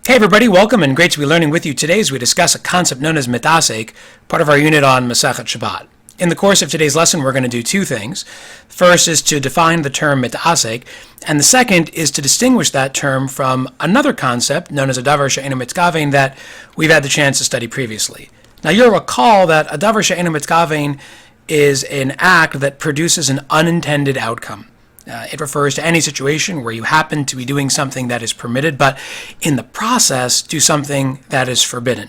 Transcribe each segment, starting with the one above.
Hey everybody, welcome and great to be learning with you today as we discuss a concept known as mitasek, part of our unit on Masechet Shabbat. In the course of today's lesson, we're going to do two things. First is to define the term mitasek, and the second is to distinguish that term from another concept known as a davar she'eino mitkaven that we've had the chance to study previously. Now you'll recall that a davar she'eino mitkaven is an act that produces an unintended outcome. It refers to any situation where you happen to be doing something that is permitted, but in the process do something that is forbidden.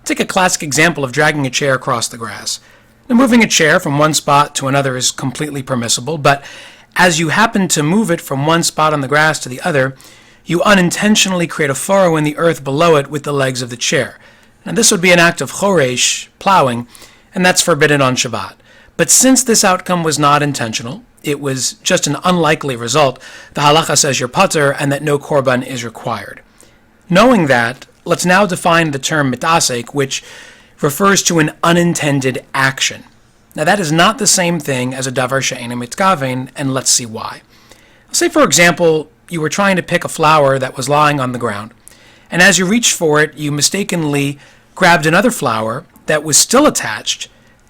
Take a classic example of dragging a chair across the grass. Now, moving a chair from one spot to another is completely permissible, but as you happen to move it from one spot on the grass to the other, you unintentionally create a furrow in the earth below it with the legs of the chair. Now this would be an act of choresh, plowing, and that's forbidden on Shabbat. But since this outcome was not intentional, it was just an unlikely result, the halacha says you're patur and that no korban is required. Knowing that, let's now define the term mitasek, which refers to an unintended action. Now that is not the same thing as a davar she'eino mitkaven, and let's see why. Say for example, you were trying to pick a flower that was lying on the ground, and as you reached for it, you mistakenly grabbed another flower that was still attached,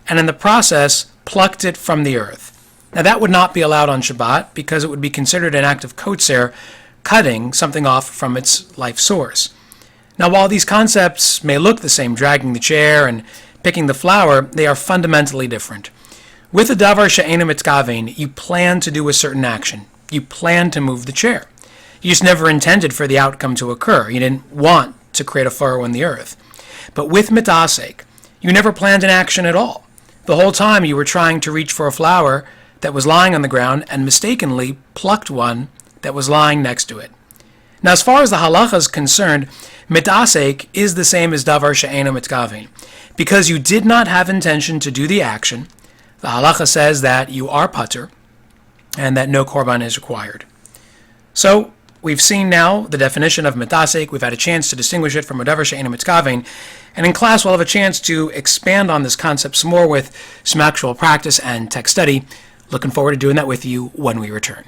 and in the process plucked it from the earth. Now that would not be allowed on Shabbat because it would be considered an act of kotzer, cutting something off from its life source. Now while these concepts may look the same, dragging the chair and picking the flower, they are fundamentally different. With a davar she'eino mitkaven, you plan to do a certain action. You plan to move the chair. You just never intended for the outcome to occur. You didn't want to create a furrow in the earth. But with mitasek, you never planned an action at all. The whole time you were trying to reach for a flower that was lying on the ground and mistakenly plucked one that was lying next to it. Now as far as the halacha is concerned, mitasek is the same as davar she'eino mitkaven. Because you did not have intention to do the action, the halacha says that you are patur and that no korban is required. So we've seen now the definition of mitasek. We've had a chance to distinguish it from a davar she'eino mitkaven, and in class we'll have a chance to expand on this concept some more with some actual practice and text study. Looking forward to doing that with you when we return.